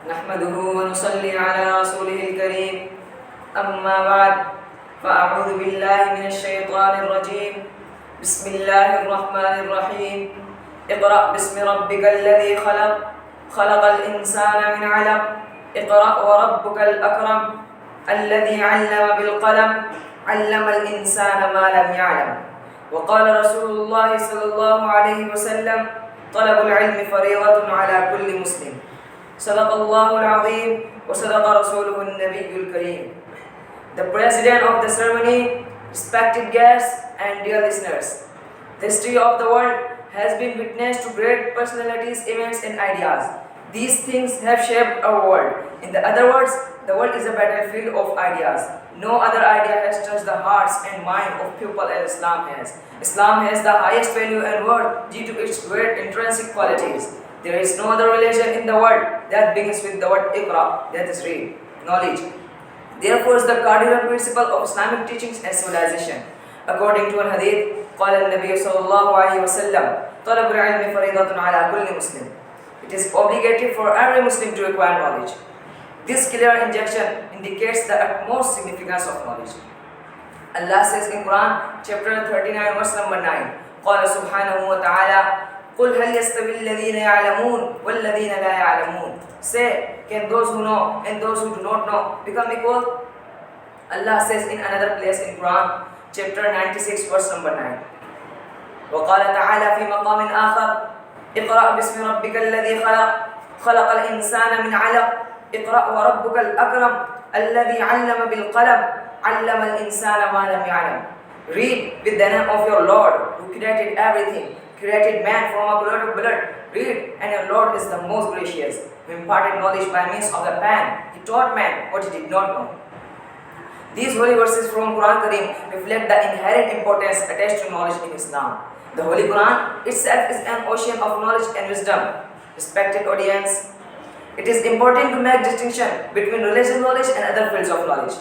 نحمده ونصلي على رسوله الكريم أما بعد فأعوذ بالله من الشيطان الرجيم بسم الله الرحمن الرحيم اقرأ باسم ربك الذي خلق خلق الإنسان من علق اقرأ وربك الأكرم الذي علم بالقلم علم الإنسان ما لم يعلم وقال رسول الله صلى الله عليه وسلم طلب العلم فريضة على كل مسلم صدق الله العظيم وصدق رسوله النبي الكريم. The President of the ceremony, respected guests and dear listeners, the history of the world has been witness to great personalities, events and ideas. These things have shaped our world. In the other words, the world is a battlefield of ideas. No other idea has touched the hearts and mind of people as Islam has. Islam has the highest value and worth due to its great intrinsic qualities. There is no other religion in the world that begins with the word Iqra, that is read, knowledge. Therefore, is the cardinal principle of Islamic teachings and civilization. According to an hadith, قال النبي صلى الله عليه وسلم طلب العلم فريضة على كل مسلم. It is obligatory for every Muslim to acquire knowledge. This clear injunction indicates the utmost significance of knowledge. Allah says in Quran, chapter 39, verse number 9, قال سبحانه وتعالى قل هل يستوي الذين يعلمون والذين لا يعلمون. Say, can those who know and those who do not know become equal? Allah says in another place in Quran, chapter 96, verse number 9, وقال تعالى في مقام آخر اقرأ باسم ربك الذي خلق خلق الإنسان من علق اقرأ وربك الأكرم الذي علم بالقلم علم الإنسان ما لم يعلم. Read with the name of your Lord who created everything, created man from a clot of blood. Read, and your Lord is the most gracious, who imparted knowledge by means of the pen. He taught man what he did not know. These holy verses from Quran Kareem reflect the inherent importance attached to knowledge in Islam. The Holy Quran itself is an ocean of knowledge and wisdom. Respected audience, it is important to make distinction between religious knowledge and other fields of knowledge.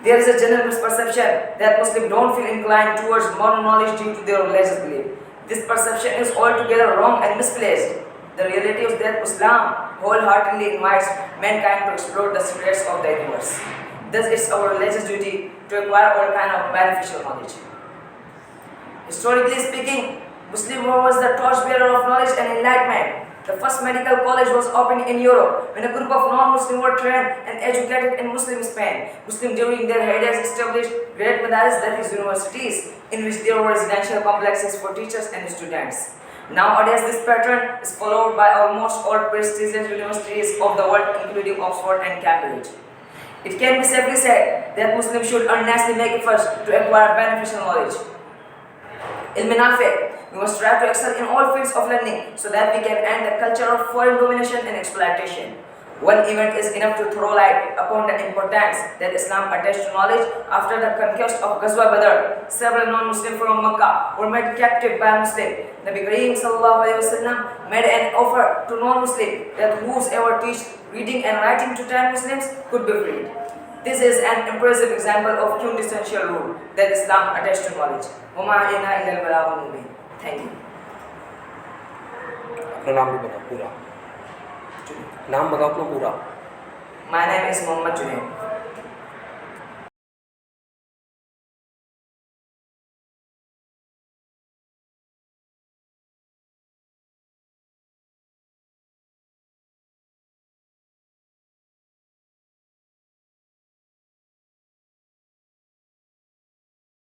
There is a general misperception that Muslims don't feel inclined towards modern knowledge due to their religious belief. This perception is altogether wrong and misplaced. The reality is that Islam wholeheartedly invites mankind to explore the secrets of the universe. Thus, it's our religious duty to acquire all kind of beneficial knowledge. Historically speaking, Muslim was the torchbearer of knowledge and enlightenment. The first medical college was opened in Europe when a group of non-Muslims were trained and educated in Muslim Spain. Muslims during their heydays established great Madrasah, that is universities, in which there were residential complexes for teachers and students. Nowadays, this pattern is followed by almost all prestigious universities of the world, including Oxford and Cambridge. It can be safely said that Muslims should earnestly make efforts to acquire beneficial knowledge. We must strive to excel in all fields of learning so that we can end the culture of foreign domination and exploitation. One event is enough to throw light upon the importance that Islam attached to knowledge. After the conquest of Ghazwa Badr, several non-Muslims from Makkah were made captive by Muslims. Nabi Kareem sallallahu alayhi wasallam made an offer to non-Muslims that whosoever teach reading and writing to 10 Muslims could be freed. This is an impressive example of quintessential rule that Islam attached to knowledge. Thank you. अपना नाम भी बताओ पूरा. नाम बताओ अपना पूरा. My name is Muhammad Junaid.